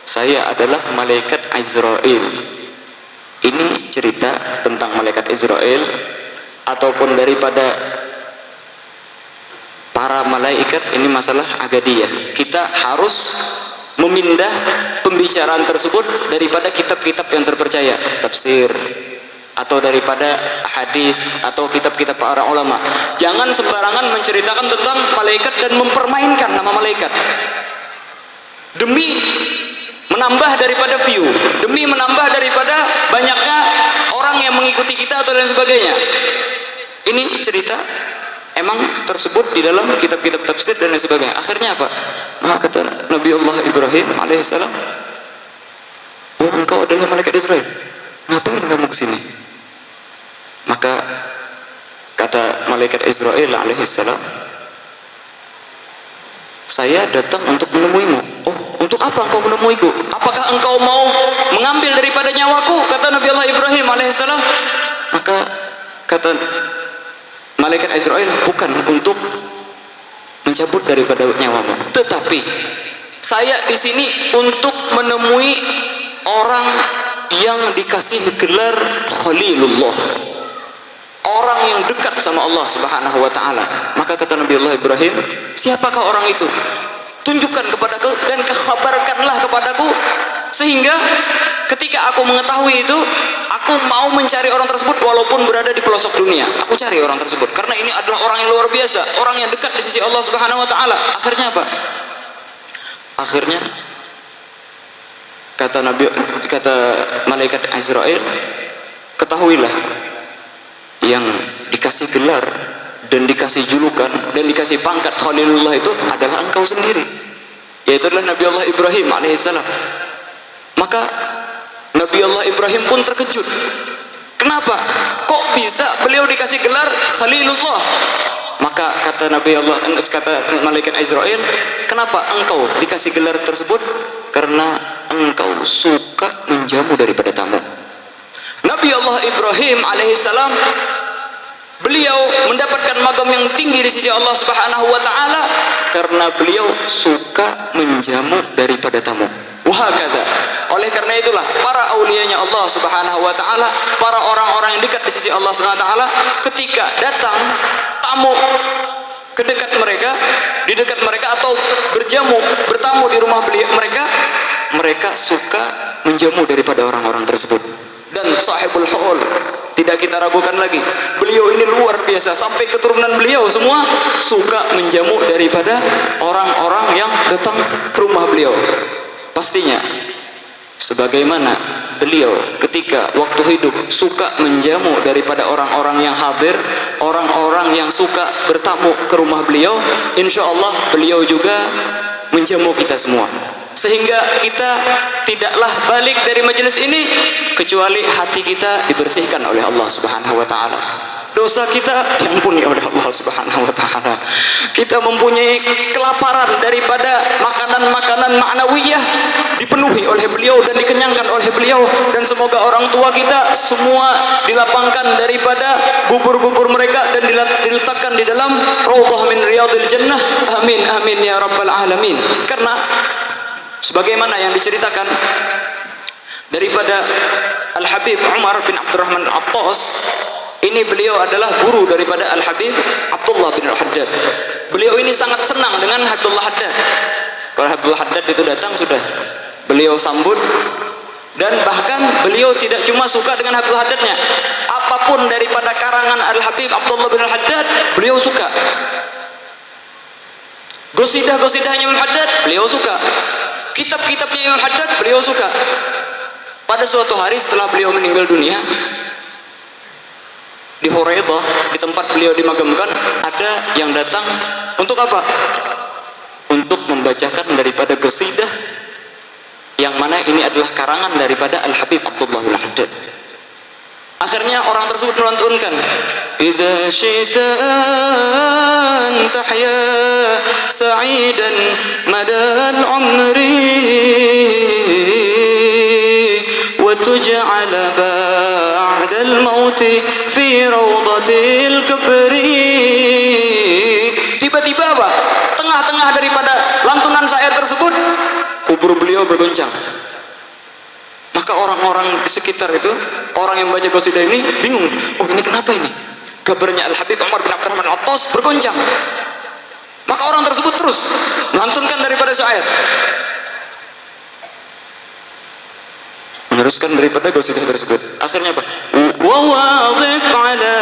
saya adalah malaikat Israel. Ini cerita tentang malaikat Israel ataupun daripada para malaikat. Ini masalah agadiyah. Kita harus memindah pembicaraan tersebut daripada kitab-kitab yang terpercaya, tafsir atau daripada hadis atau kitab-kitab para ulama. Jangan sembarangan menceritakan tentang malaikat dan mempermainkan nama malaikat demi menambah daripada view, demi menambah daripada banyaknya orang yang mengikuti kita atau dan sebagainya. Ini cerita emang tersebut di dalam kitab-kitab tafsir dan lain sebagainya. Akhirnya apa? Maka kata Nabi Allah Ibrahim alaihissalam, oh, engkau adalah malaikat Israel, ngapain kamu kesini? Maka kata malaikat Israel alaihissalam, saya datang untuk menemuimu. Oh, untuk apa engkau menemuiku? Apakah engkau mau mengambil daripada nyawaku? Kata Nabi Allah Ibrahim alaihissalam. Maka kata malaikat Israel, bukan untuk mencabut daripada nyawamu, tetapi saya di sini untuk menemui orang yang dikasih gelar Khalilullah, orang yang dekat sama Allah Subhanahu wa taala. Maka kata Nabi Allah Ibrahim, siapakah orang itu? Tunjukkan kepadaku dan kabarkanlah kepadaku, sehingga ketika aku mengetahui itu, aku mau mencari orang tersebut walaupun berada di pelosok dunia. Aku cari orang tersebut karena ini adalah orang yang luar biasa, orang yang dekat di sisi Allah Subhanahu wa taala. Akhirnya apa? Akhirnya kata malaikat Israel, ketahuilah yang dikasih gelar dan dikasih julukan dan dikasih pangkat Khalilullah itu adalah engkau sendiri, yaitu adalah Nabi Allah Ibrahim alaihissalam. Maka Nabi Allah Ibrahim pun terkejut. Kenapa? Kok bisa beliau dikasih gelar Khalilullah? Maka kata malaikat Israel, kenapa engkau dikasih gelar tersebut? Karena engkau suka menjamu daripada tamu. Nabi Allah Ibrahim alaihissalam Beliau mendapatkan magam yang tinggi di sisi Allah Subhanahu wa taala karena beliau suka menjamu daripada tamu. Wahakadha. Oleh karena itulah para auliyanya Allah Subhanahu wa taala, para orang-orang yang dekat di sisi Allah Subhanahu wa taala, ketika datang tamu ke dekat mereka, di dekat mereka atau bertamu di rumah mereka suka menjamu daripada orang-orang tersebut. Dan sahibul haul, tidak kita ragukan lagi, beliau ini luar biasa, sampai keturunan beliau semua suka menjamu daripada orang-orang yang datang ke rumah beliau. Pastinya sebagaimana beliau ketika waktu hidup suka menjamu daripada orang-orang yang hadir, orang-orang yang suka bertamu ke rumah beliau, insya Allah beliau juga menjamu kita semua. Sehingga kita tidaklah balik dari majelis ini kecuali hati kita dibersihkan oleh Allah Subhanahu wa taala. Dosa kita diampuni oleh Allah Subhanahu wa taala. Kita mempunyai kelaparan daripada makanan-makanan ma'nawiyah dipenuhi oleh beliau dan dikenyangkan oleh beliau, dan semoga orang tua kita semua dilapangkan daripada bubur-bubur mereka dan diletakkan di dalam raudhah min riyadil jannah. Amin amin ya rabbal alamin. Karena sebagaimana yang diceritakan daripada Al-Habib Umar bin Abdurrahman Al-Attas, ini beliau adalah guru daripada Al-Habib Abdullah bin Al-Haddad. Beliau ini sangat senang dengan Abdullah Haddad. Kalau Abdullah Haddad itu datang sudah beliau sambut, dan bahkan beliau tidak cuma suka dengan Abdullah Haddadnya, apapun daripada karangan Al-Habib Abdullah bin Al-Haddad beliau suka. Gosidah-gosidahnya Imam Haddad beliau suka, kitab-kitabnya Imam Haddad beliau suka. Pada suatu hari setelah beliau meninggal dunia, di Huraidah, di tempat beliau dimagamkan, ada yang datang untuk apa? Untuk membacakan daripada qasidah yang mana ini adalah karangan daripada Al-Habib Abdullah bin Haddad. Akhirnya orang tersebut melantunkan, "Idza syi'ta an tahya sa'idan madal umri wa tuj'ala ba'dal mauti fi rawdatil kabri." Tiba-tiba apa? Tengah-tengah daripada lantunan syair tersebut, kubur beliau bergoncang. Maka orang-orang di sekitar itu, orang yang baca qasidah ini bingung, oh ini kenapa ini? Kabarnya Al-Habib Umar bin Abdurrahman Al-Attas bergoncang. Maka orang tersebut terus melantunkan daripada syair, meneruskan daripada qasidah tersebut. Akhirnya apa? Wa wadhif ala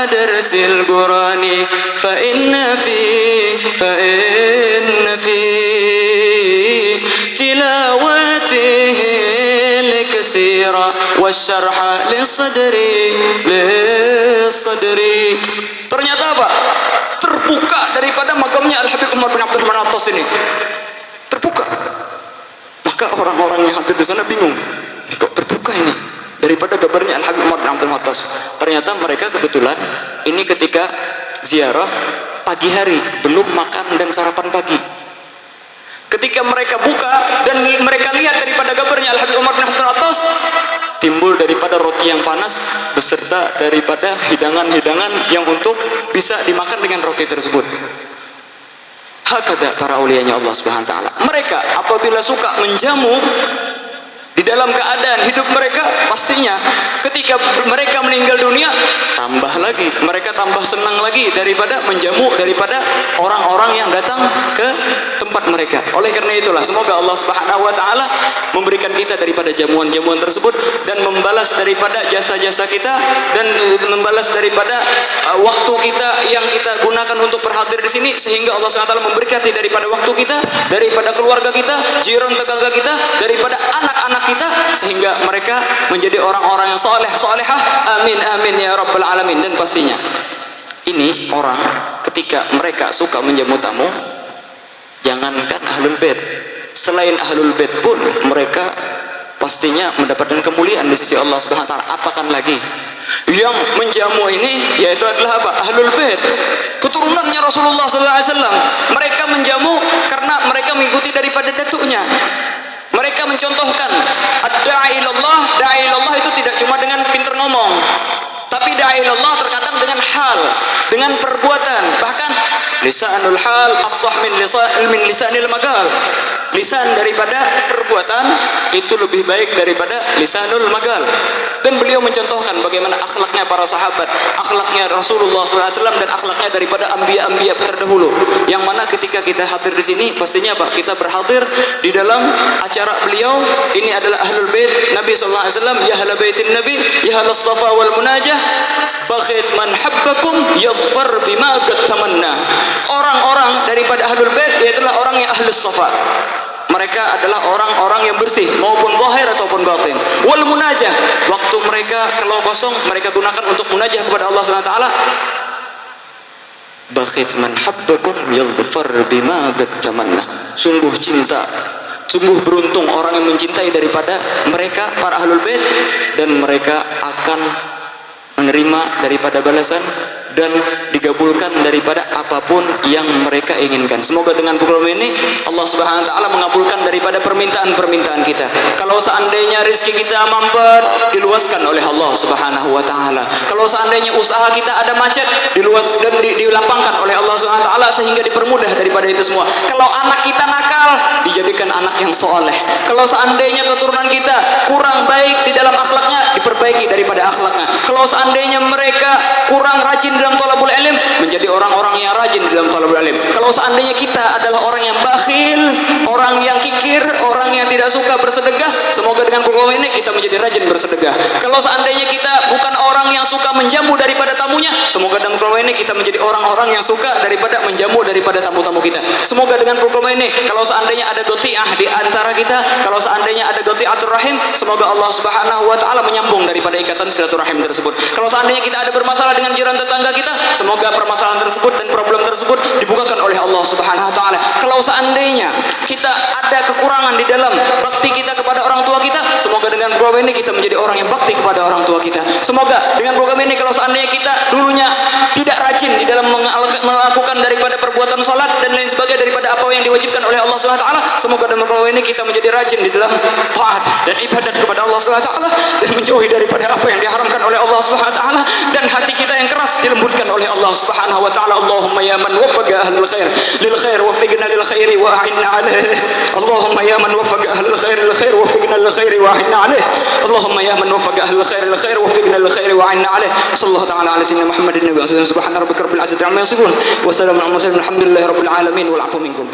darsil qurani fa inna fi tilawatihi al-kasira wasyarha lisadri. Ternyata apa? Terbuka daripada makamnya Al-Habib Umar bin Abdurrahman Al-Attas ini. Terbuka. Maka orang-orang yang hadir di sana bingung, kok terbuka ini daripada kabarnya Al-Habib Umar bin Abdul Attas. Ternyata mereka kebetulan ini ketika ziarah pagi hari, belum makan dan sarapan pagi. Ketika mereka buka dan mereka lihat daripada kabarnya Al-Habib Umar bin Abdul Attas, timbul daripada roti yang panas beserta daripada hidangan-hidangan yang untuk bisa dimakan dengan roti tersebut. Hakada para aulianya Allah Subhanahu wa taala. Mereka apabila suka menjamu di dalam keadaan hidup mereka, pastinya ketika mereka meninggal dunia tambah lagi, mereka tambah senang lagi daripada menjamu daripada orang-orang yang datang ke tempat mereka. Oleh karena itulah semoga Allah Subhanahu wa taala memberikan kita daripada jamuan-jamuan tersebut dan membalas daripada jasa-jasa kita dan membalas daripada waktu kita yang kita gunakan untuk berhadir di sini, sehingga Allah Subhanahu wa taala memberkati daripada waktu kita, daripada keluarga kita, jiran tetangga kita, daripada anak-anak kita, sehingga mereka menjadi orang-orang yang soleh solehah. Amin amin ya rabbal alamin. Dan pastinya ini orang ketika mereka suka menjamu tamu, jangankan ahlul bait, selain ahlul bait pun mereka pastinya mendapatkan kemuliaan di sisi Allah Subhanahu wa taala. Apakan lagi yang menjamu ini, yaitu adalah apa? Ahlul bait, keturunannya Rasulullah SAW. Mereka menjamu karena mereka mengikuti daripada datuknya. Mereka mencontohkan ad-da'i ilallah. Da'i ilallah itu tidak cuma dengan pintar ngomong, tapi da'i ilallah terkadang dengan hal. hal, dengan perbuatan. Bahkan lisanul hal afsah min lisanil maqal. Lisan daripada perbuatan itu lebih baik daripada lisanul maqal. Dan beliau mencontohkan bagaimana akhlaknya para sahabat, akhlaknya Rasulullah SAW, dan akhlaknya daripada anbiya-anbiya terdahulu. Yang mana ketika kita hadir di sini, pastinya Pak, kita berhadir di dalam acara beliau. Ini adalah ahlul bait Nabi SAW. Ya ahla baitin Nabi, ya ahla safa wal munajah, baghit man habbakum yadhfar bima qad tamanna. Orang-orang daripada ahlul bait yaitulah orang yang ahli safa. Mereka adalah orang-orang yang bersih, maupun zahir ataupun batin. Wal munajah, waktu mereka kalau kosong mereka gunakan untuk munajah kepada Allah Subhanahu wa taala. Bakhit man habbakum yadhfar bima qad tamanna. Sungguh cinta, sungguh beruntung orang yang mencintai daripada mereka para ahlul bait, dan mereka akan menerima daripada balasan dan digabulkan daripada apapun yang mereka inginkan. Semoga dengan program ini Allah Subhanahu wa taala mengabulkan daripada permintaan-permintaan kita. Kalau seandainya rezeki kita mampet, diluaskan oleh Allah Subhanahu wa taala. Kalau seandainya usaha kita ada macet, diluas dan dilapangkan oleh Allah Subhanahu wa taala sehingga dipermudah daripada itu semua. Kalau anak kita nakal, dijadikan anak yang soleh. Kalau seandainya keturunan kita kurang baik di dalam akhlaknya, diperbaiki daripada akhlaknya. Kalau seandainya mereka kurang rajin dalam thalabul ilm, menjadi orang-orang yang rajin dalam thalabul ilm. Kalau seandainya kita adalah orang yang bakhil, orang yang kikir, orang yang tidak suka bersedekah, semoga dengan program ini kita menjadi rajin bersedekah. Kalau seandainya kita bukan orang yang suka menjamu daripada tamunya, semoga dengan program ini kita menjadi orang-orang yang suka daripada menjamu daripada tamu-tamu kita. Semoga dengan program ini, kalau seandainya ada dotiah di antara kita, kalau seandainya ada dotiatur rahim, semoga Allah Subhanahu wa taala menyambung daripada ikatan silaturahim tersebut. Kalau seandainya kita ada bermasalah dengan jiran tetangga kita, semoga permasalahan tersebut dan problem tersebut dibukakan oleh Allah Subhanahu wa taala. Kalau seandainya kita ada kekurangan di dalam bakti kita kepada orang tua kita, semoga dengan program ini kita menjadi orang yang bakti kepada orang tua kita. Semoga dengan program ini, kalau seandainya kita dulunya tidak rajin di dalam melakukan daripada perbuatan salat dan lain sebagainya daripada apa yang diwajibkan oleh Allah Subhanahu wa taala, semoga dengan program ini kita menjadi rajin di dalam taat dan ibadat kepada Allah Subhanahu wa taala, dan menjauhi daripada apa yang diharamkan oleh Allah Subhanahu wa taala, dan hati kita yang keras dilembutkan oleh Allah Subhanahu wa taala. Allahumma ya man waffaqa ahlul khair lil khair waffiqna lil khairi wa a'inna alaihi. Allahumma ya man waffaqa ahlul khair lil khair waffiqna lil khairi wa a'inna alaihi. Allahumma ya man waffaqa ahlul khair lil khair waffiqna lil khairi wa a'inna alaihi. Sallallahu ta'ala ala sayyidina Muhammadin nabi wa sallam. Subhana rabbika rabbil izzati amma yasifun wa salamun alal mursalin walhamdulillahi rabbil alamin wal 'afwu minkum.